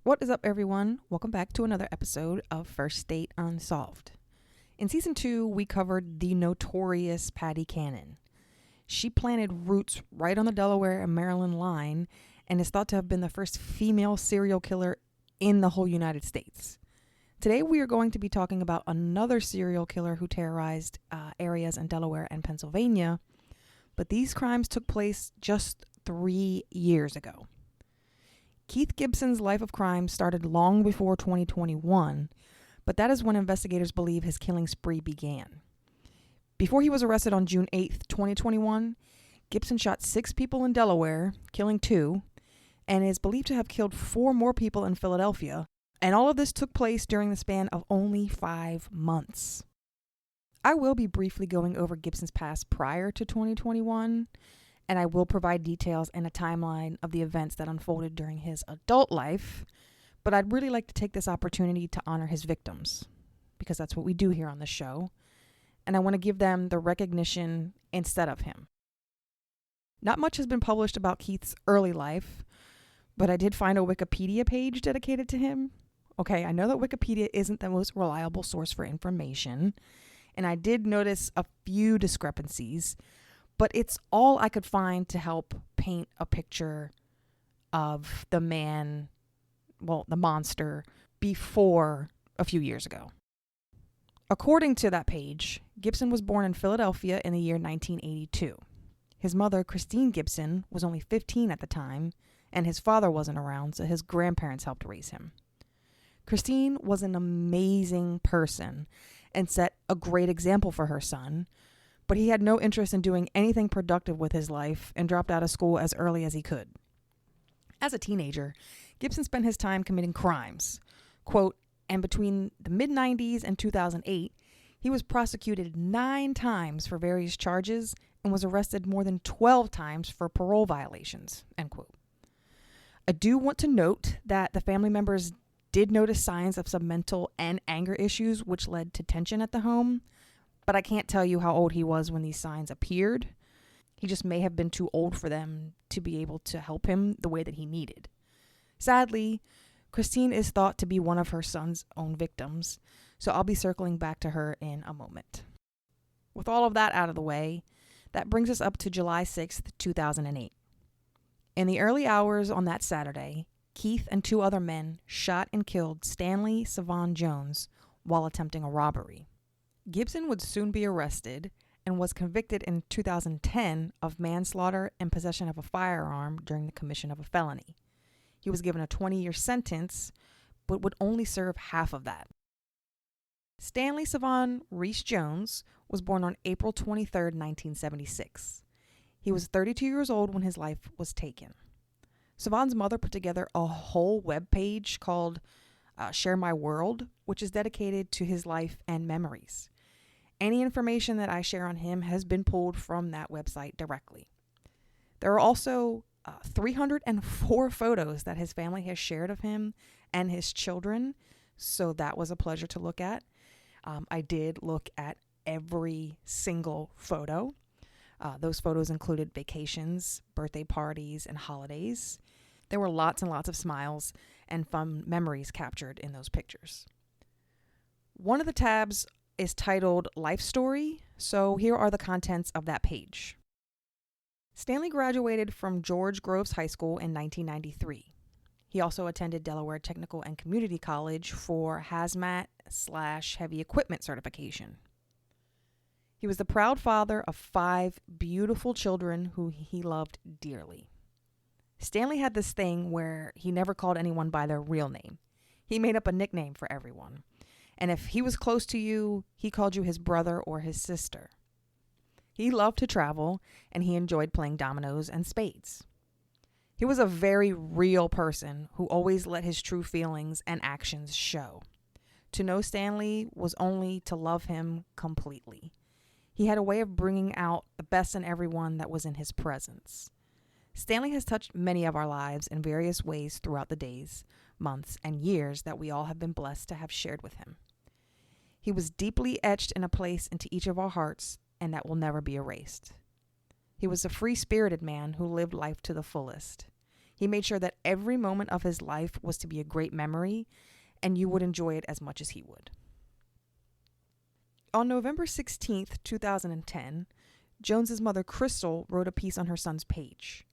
What is up, everyone? Welcome back to another episode of First Date Unsolved. In season 2, we covered the notorious Patty Cannon. She planted roots right on the Delaware and Maryland line and is thought to have been the first female serial killer in the whole United States. Today, we are going to be talking about another serial killer who terrorized areas in Delaware and Pennsylvania, but these crimes took place just 3 years ago. Keith Gibson's life of crime started long before 2021, but that is when investigators believe his killing spree began. Before he was arrested on June 8th, 2021, Gibson shot 6 people in Delaware, killing 2, and is believed to have killed 4 more people in Philadelphia, and all of this took place during the span of only 5 months. I will be briefly going over Gibson's past prior to 2021, and I will provide details and a timeline of the events that unfolded during his adult life, but I'd really like to take this opportunity to honor his victims, because that's what we do here on the show, and I want to give them the recognition instead of him. Not much has been published about Keith's early life, but I did find a Wikipedia page dedicated to him. Okay, I know that Wikipedia isn't the most reliable source for information, and I did notice a few discrepancies, but it's all I could find to help paint a picture of the man, the monster, before a few years ago. According to that page, Gibson was born in Philadelphia in the year 1982. His mother, Christine Gibson, was only 15 at the time, and his father wasn't around, so his grandparents helped raise him. Christine was an amazing person and set a great example for her son, but he had no interest in doing anything productive with his life and dropped out of school as early as he could. As a teenager, Gibson spent his time committing crimes. Quote, and between the mid-90s and 2008, he was prosecuted 9 times for various charges and was arrested more than 12 times for parole violations, end quote. I do want to note that the family members did notice signs of some mental and anger issues, which led to tension at the home, but I can't tell you how old he was when these signs appeared. He just may have been too old for them to be able to help him the way that he needed. Sadly, Christine is thought to be one of her son's own victims, so I'll be circling back to her in a moment. With all of that out of the way, that brings us up to July 6th, 2008. In the early hours on that Saturday, Keith and 2 other men shot and killed Stanley Savon Jones while attempting a robbery. Gibson would soon be arrested and was convicted in 2010 of manslaughter and possession of a firearm during the commission of a felony. He was given a 20-year sentence, but would only serve half of that. Stanley Savon Reese Jones was born on April 23, 1976. He was 32 years old when his life was taken. Savon's mother put together a whole web page called Share My World, which is dedicated to his life and memories. Any information that I share on him has been pulled from that website directly. There are also 304 photos that his family has shared of him and his children, so that was a pleasure to look at. I did look at every single photo. Those photos included vacations, birthday parties, and holidays. There were lots and lots of smiles and fun memories captured in those pictures. One of the tabs is titled Life Story, so here are the contents of that page. Stanley graduated from George Groves High School in 1993. He also attended Delaware Technical and Community College for hazmat/heavy equipment certification. He was the proud father of 5 beautiful children who he loved dearly. Stanley had this thing where he never called anyone by their real name. He made up a nickname for everyone. And if he was close to you, he called you his brother or his sister. He loved to travel, and he enjoyed playing dominoes and spades. He was a very real person who always let his true feelings and actions show. To know Stanley was only to love him completely. He had a way of bringing out the best in everyone that was in his presence. Stanley has touched many of our lives in various ways throughout the days, months, and years that we all have been blessed to have shared with him. He was deeply etched in a place into each of our hearts, and that will never be erased. He was a free-spirited man who lived life to the fullest. He made sure that every moment of his life was to be a great memory, and you would enjoy it as much as he would. On November 16th, 2010, Jones's mother, Crystal, wrote a piece on her son's page.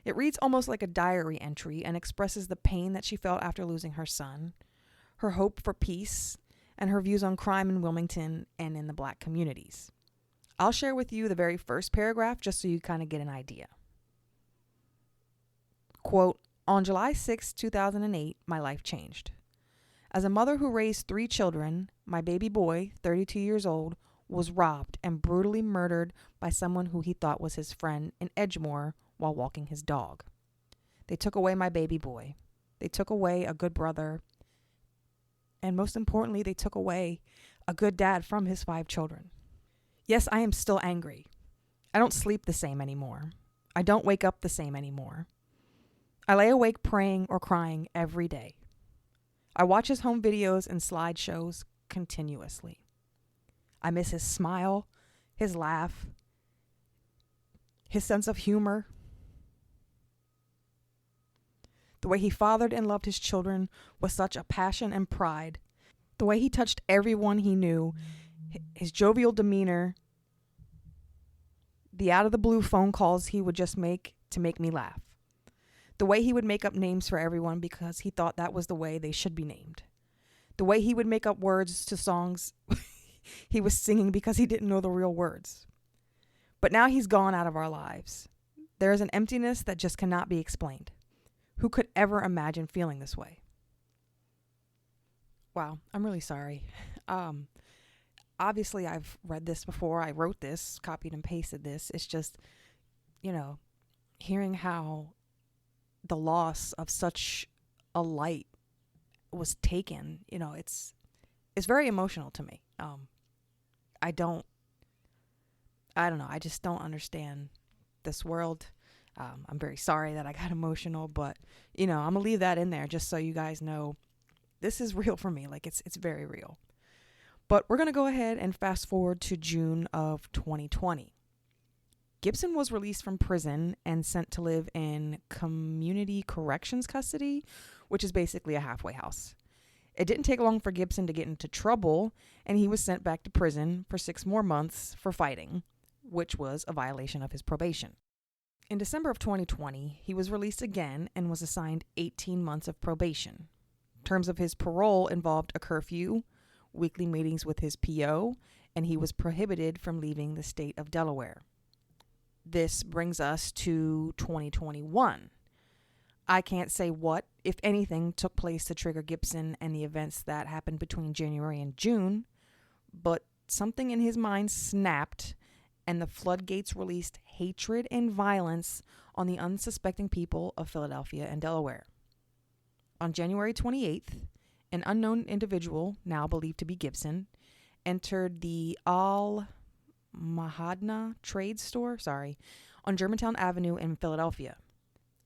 It reads almost like a diary entry and expresses the pain that she felt after losing her son, her hope for peace, and her views on crime in Wilmington and in the Black communities. I'll share with you the very first paragraph just so you kind of get an idea. Quote, "On July 6, 2008, my life changed. As a mother who raised 3 children, my baby boy, 32 years old, was robbed and brutally murdered by someone who he thought was his friend in Edgemoor while walking his dog. They took away my baby boy. They took away a good brother. And most importantly, they took away a good dad from his 5 children. Yes, I am still angry. I don't sleep the same anymore. I don't wake up the same anymore. I lay awake praying or crying every day. I watch his home videos and slideshows continuously. I miss his smile, his laugh, his sense of humor. The way he fathered and loved his children with such a passion and pride. The way he touched everyone he knew, his jovial demeanor, the out-of-the-blue phone calls he would just make to make me laugh. The way he would make up names for everyone because he thought that was the way they should be named. The way he would make up words to songs he was singing because he didn't know the real words. But now he's gone out of our lives. There is an emptiness that just cannot be explained. Who could ever imagine feeling this way?" Wow, I'm really sorry. Obviously, I've read this before. I wrote this, copied and pasted this. It's just, hearing how the loss of such a light was taken, it's very emotional to me. I don't know. I just don't understand this world. I'm very sorry that I got emotional, but I'm gonna leave that in there just so you guys know this is real for me. Like it's very real. But we're gonna go ahead and fast forward to June of 2020. Gibson was released from prison and sent to live in community corrections custody, which is basically a halfway house. It didn't take long for Gibson to get into trouble, and he was sent back to prison for 6 more months for fighting, which was a violation of his probation. In December of 2020, he was released again and was assigned 18 months of probation. Terms of his parole involved a curfew, weekly meetings with his PO, and he was prohibited from leaving the state of Delaware. This brings us to 2021. I can't say what, if anything, took place to trigger Gibson and the events that happened between January and June, but something in his mind snapped and the floodgates released hatred and violence on the unsuspecting people of Philadelphia and Delaware. On January 28th, an unknown individual, now believed to be Gibson, entered the Al-Mahadna trade store, on Germantown Avenue in Philadelphia.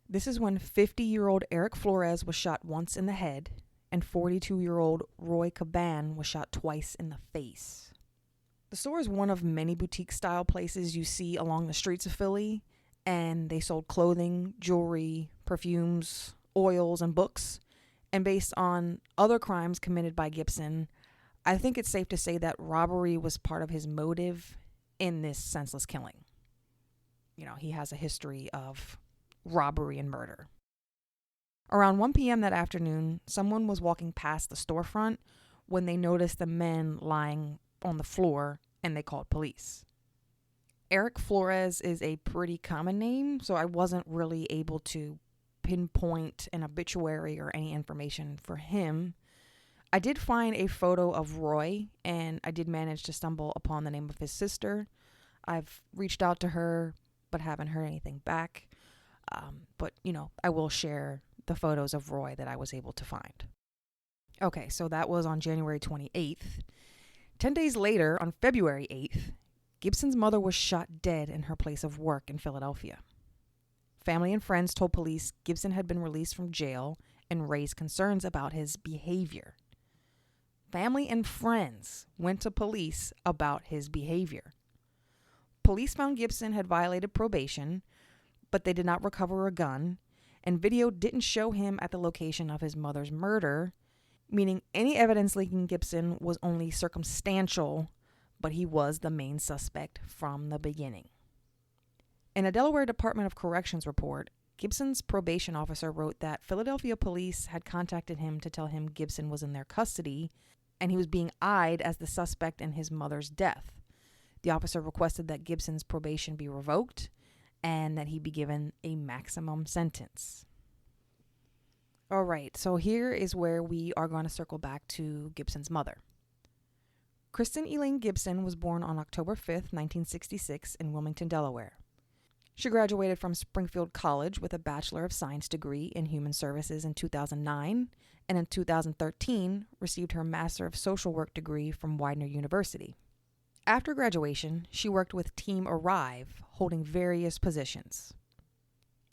This is when 50-year-old Eric Flores was shot once in the head and 42-year-old Roy Caban was shot twice in the face. The store is one of many boutique-style places you see along the streets of Philly, and they sold clothing, jewelry, perfumes, oils, and books. And based on other crimes committed by Gibson, I think it's safe to say that robbery was part of his motive in this senseless killing. He has a history of robbery and murder. Around 1 p.m. that afternoon, someone was walking past the storefront when they noticed the men lying on the floor, and they called police. Eric Flores is a pretty common name, so I wasn't really able to pinpoint an obituary or any information for him. I did find a photo of Roy, and I did manage to stumble upon the name of his sister. I've reached out to her, but haven't heard anything back. But I will share the photos of Roy that I was able to find. Okay, so that was on January 28th. 10 days later, on February 8th, Gibson's mother was shot dead in her place of work in Philadelphia. Family and friends told police Gibson had been released from jail and raised concerns about his behavior. Family and friends went to police about his behavior. Police found Gibson had violated probation, but they did not recover a gun, and video didn't show him at the location of his mother's murder, meaning any evidence linking Gibson was only circumstantial, but he was the main suspect from the beginning. In a Delaware Department of Corrections report, Gibson's probation officer wrote that Philadelphia police had contacted him to tell him Gibson was in their custody and he was being eyed as the suspect in his mother's death. The officer requested that Gibson's probation be revoked and that he be given a maximum sentence. All right, so here is where we are going to circle back to Gibson's mother. Kristen Elaine Gibson was born on October 5th, 1966 in Wilmington, Delaware. She graduated from Springfield College with a Bachelor of Science degree in Human Services in 2009, and in 2013 received her Master of Social Work degree from Widener University. After graduation, she worked with Team Arrive, holding various positions.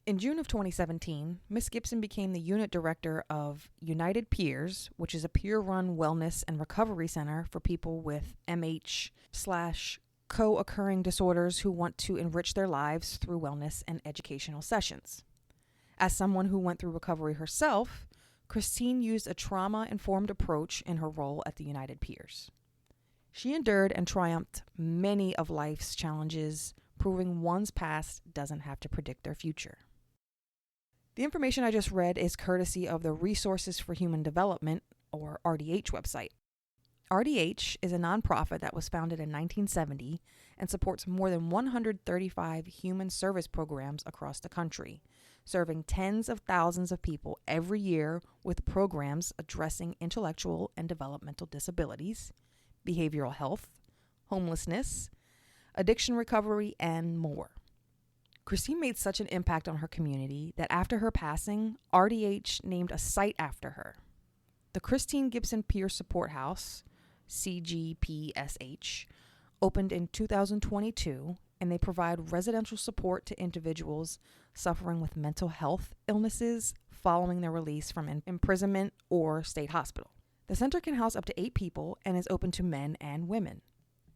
In June of 2017, Miss Gibson became the unit director of United Peers, which is a peer-run wellness and recovery center for people with MH/co-occurring disorders who want to enrich their lives through wellness and educational sessions. As someone who went through recovery herself, Christine used a trauma-informed approach in her role at the United Peers. She endured and triumphed many of life's challenges, proving one's past doesn't have to predict their future. The information I just read is courtesy of the Resources for Human Development, or RDH website. RDH is a nonprofit that was founded in 1970 and supports more than 135 human service programs across the country, serving tens of thousands of people every year with programs addressing intellectual and developmental disabilities, behavioral health, homelessness, addiction recovery, and more. Christine made such an impact on her community that after her passing, RDH named a site after her. The Christine Gibson Peer Support House, CGPSH, opened in 2022, and they provide residential support to individuals suffering with mental health illnesses following their release from imprisonment or state hospital. The center can house up to 8 people and is open to men and women.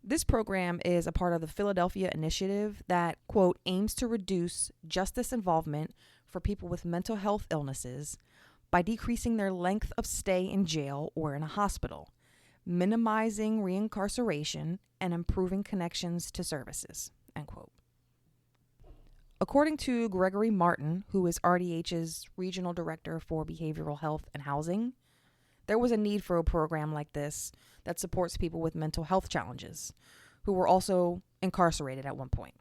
This program is a part of the Philadelphia initiative that, quote, aims to reduce justice involvement for people with mental health illnesses by decreasing their length of stay in jail or in a hospital, minimizing reincarceration, and improving connections to services, end quote. According to Gregory Martin, who is RDH's Regional Director for Behavioral Health and Housing, there was a need for a program like this that supports people with mental health challenges, who were also incarcerated at one point.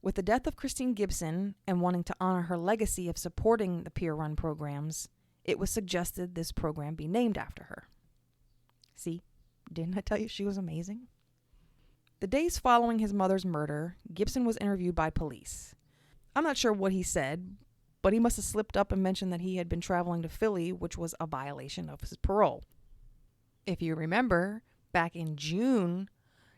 With the death of Christine Gibson and wanting to honor her legacy of supporting the peer-run programs, it was suggested this program be named after her. See, didn't I tell you she was amazing? The days following his mother's murder, Gibson was interviewed by police. I'm not sure what he said, but he must have slipped up and mentioned that he had been traveling to Philly, which was a violation of his parole. If you remember, back in June,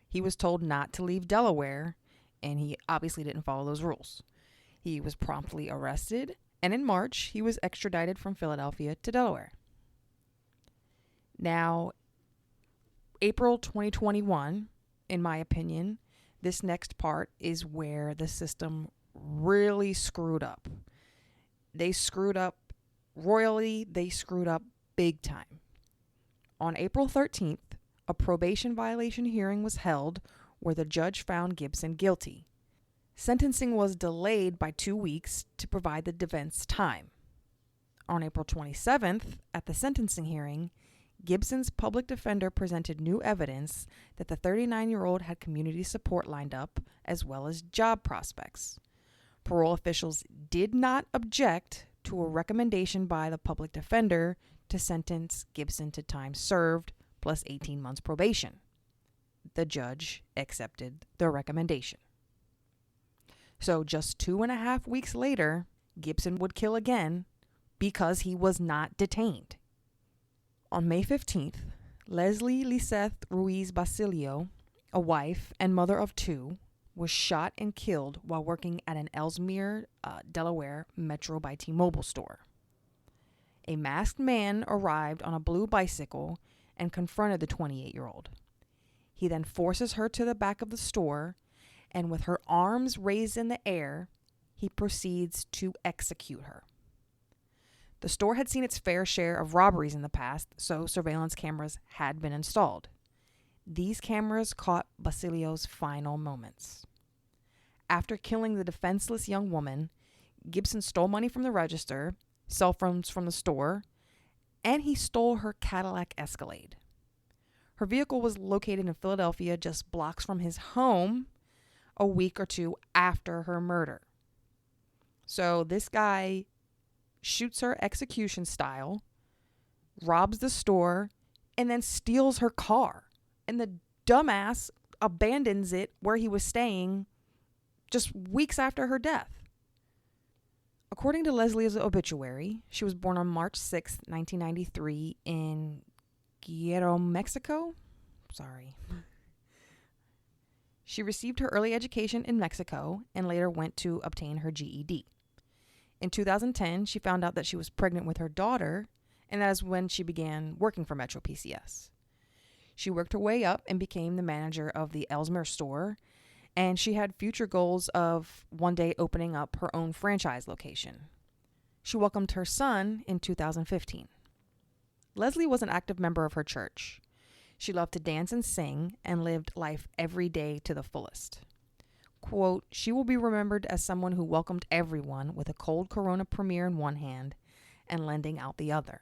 he was told not to leave Delaware, and he obviously didn't follow those rules. He was promptly arrested, and in March, he was extradited from Philadelphia to Delaware. Now, April 2021, in my opinion, this next part is where the system really screwed up. They screwed up royally. They screwed up big time. On April 13th, a probation violation hearing was held where the judge found Gibson guilty. Sentencing was delayed by 2 weeks to provide the defense time. On April 27th, at the sentencing hearing, Gibson's public defender presented new evidence that the 39-year-old had community support lined up as well as job prospects. Parole officials did not object to a recommendation by the public defender to sentence Gibson to time served plus 18 months probation. The judge accepted the recommendation. So just 2.5 weeks later, Gibson would kill again because he was not detained. On May 15th, Leslie Liseth Ruiz Basilio, a wife and mother of 2, was shot and killed while working at an Ellesmere, Delaware Metro by T-Mobile store. A masked man arrived on a blue bicycle and confronted the 28-year-old. He then forces her to the back of the store, and with her arms raised in the air, he proceeds to execute her. The store had seen its fair share of robberies in the past, so surveillance cameras had been installed. These cameras caught Basilio's final moments. After killing the defenseless young woman, Gibson stole money from the register, cell phones from the store, and he stole her Cadillac Escalade. Her vehicle was located in Philadelphia, just blocks from his home, a week or two after her murder. So this guy shoots her execution style, robs the store, and then steals her car. And the dumbass abandons it where he was staying just weeks after her death. According to Leslie's obituary, she was born on March 6, 1993 in Guerrero, Mexico. Sorry. She received her early education in Mexico and later went to obtain her GED. In 2010, she found out that she was pregnant with her daughter, and that is when she began working for Metro PCS. She worked her way up and became the manager of the Ellesmere store, and she had future goals of one day opening up her own franchise location. She welcomed her son in 2015. Leslie was an active member of her church. She loved to dance and sing and lived life every day to the fullest. Quote, she will be remembered as someone who welcomed everyone with a cold Corona Premier in one hand and lending out the other.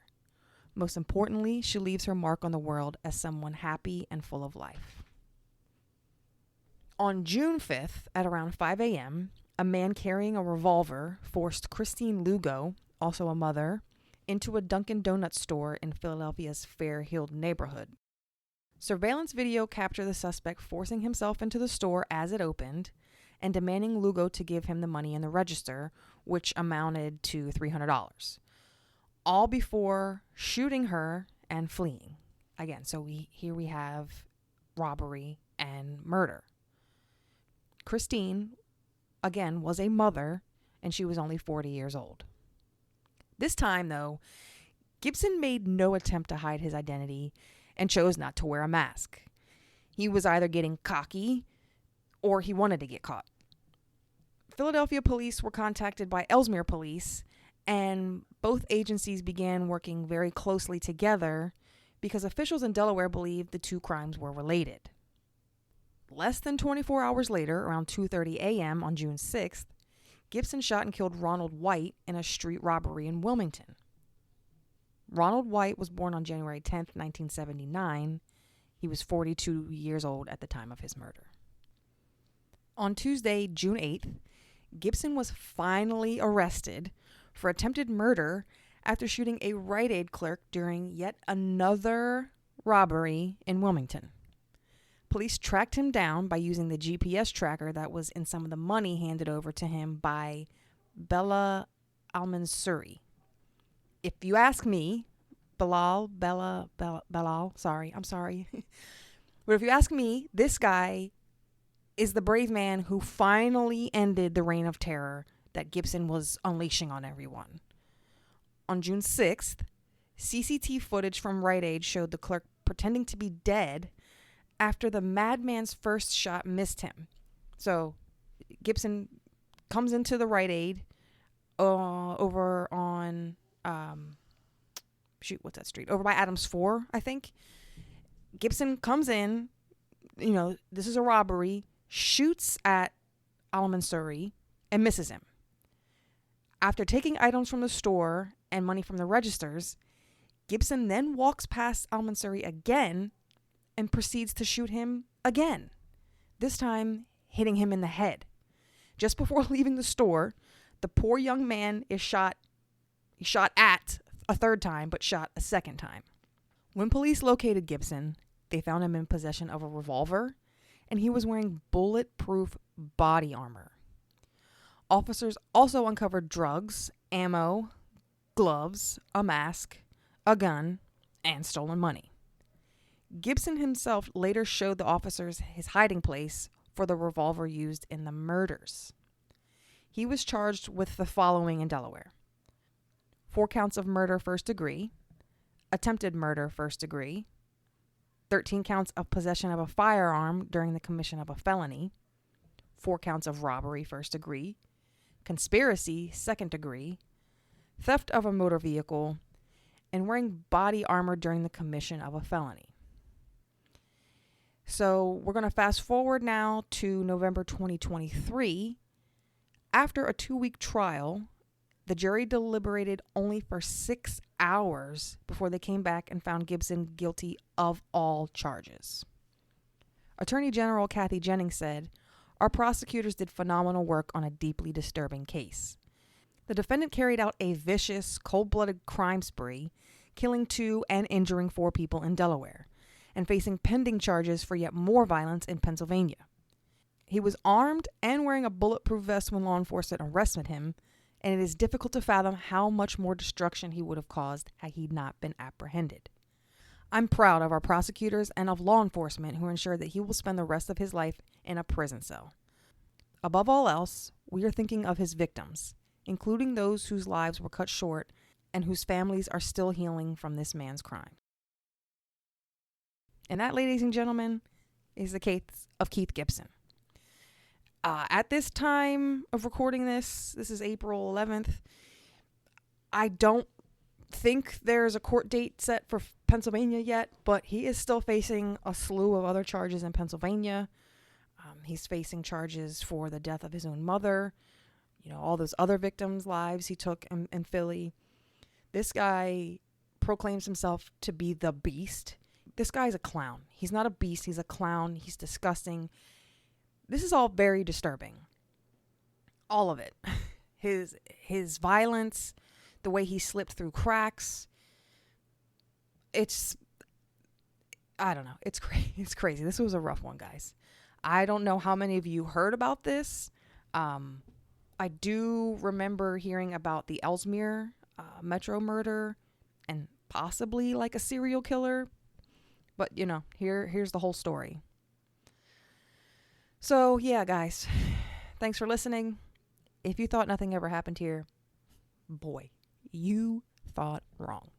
Most importantly, she leaves her mark on the world as someone happy and full of life. On June 5th, at around 5 a.m., a man carrying a revolver forced Christine Lugo, also a mother, into a Dunkin' Donuts store in Philadelphia's Fairhill neighborhood. Surveillance video captured the suspect forcing himself into the store as it opened and demanding Lugo to give him the money in the register, which amounted to $300. All before shooting her and fleeing. Again, so here we have robbery and murder. Christine, again, was a mother, and she was only 40 years old. This time, though, Gibson made no attempt to hide his identity and chose not to wear a mask. He was either getting cocky or he wanted to get caught. Philadelphia police were contacted by Ellesmere police, and both agencies began working very closely together because officials in Delaware believed the two crimes were related. Less than 24 hours later, around 2:30 a.m. on June 6th, Gibson shot and killed Ronald White in a street robbery in Wilmington. Ronald White was born on January 10th, 1979. He was 42 years old at the time of his murder. On Tuesday, June 8th, Gibson was finally arrested for attempted murder after shooting a Rite Aid clerk during yet another robbery in Wilmington. Police tracked him down by using the GPS tracker that was in some of the money handed over to him by Bella Almansuri. If you ask me, Belal, sorry. But if you ask me, this guy is the brave man who finally ended the reign of terror that Gibson was unleashing on everyone. On June 6th, CCTV footage from Rite Aid showed the clerk pretending to be dead after the madman's first shot missed him. So Gibson comes into the Rite Aid over on what's that street? Over by Adams 4, I think. Gibson comes in, this is a robbery, shoots at Almansuri and misses him. After taking items from the store and money from the registers, Gibson then walks past Almansuri again and proceeds to shoot him again, this time hitting him in the head. Just before leaving the store, the poor young man is shot. He shot at a third time, but shot a second time. When police located Gibson, they found him in possession of a revolver, and he was wearing bulletproof body armor. Officers also uncovered drugs, ammo, gloves, a mask, a gun, and stolen money. Gibson himself later showed the officers his hiding place for the revolver used in the murders. He was charged with the following in Delaware: 4 counts of murder first degree, attempted murder first degree, 13 counts of possession of a firearm during the commission of a felony, 4 counts of robbery first degree, conspiracy second degree, theft of a motor vehicle, and wearing body armor during the commission of a felony. So we're going to fast forward now to November 2023. After a 2-week trial, the jury deliberated only for 6 hours before they came back and found Gibson guilty of all charges. Attorney General Kathy Jennings said, "Our prosecutors did phenomenal work on a deeply disturbing case. The defendant carried out a vicious, cold-blooded crime spree, killing 2 and injuring 4 people in Delaware, and facing pending charges for yet more violence in Pennsylvania. He was armed and wearing a bulletproof vest when law enforcement arrested him, and it is difficult to fathom how much more destruction he would have caused had he not been apprehended. I'm proud of our prosecutors and of law enforcement who ensured that he will spend the rest of his life in a prison cell. Above all else, we are thinking of his victims, including those whose lives were cut short and whose families are still healing from this man's crime." And that, ladies and gentlemen, is the case of Keith Gibson. At this time of recording this is April 11th. I don't think there's a court date set for Pennsylvania yet, but he is still facing a slew of other charges in Pennsylvania. He's facing charges for the death of his own mother, all those other victims' lives he took in Philly. This guy proclaims himself to be the beast. This guy's a clown. He's not a beast. He's a clown. He's disgusting. This is all very disturbing. All of it. His violence, the way he slipped through cracks. I don't know. It's crazy. This was a rough one, guys. I don't know how many of you heard about this. I do remember hearing about the Ellesmere metro murder and possibly like a serial killer. But, here's the whole story. So, yeah, guys, thanks for listening. If you thought nothing ever happened here, boy, you thought wrong.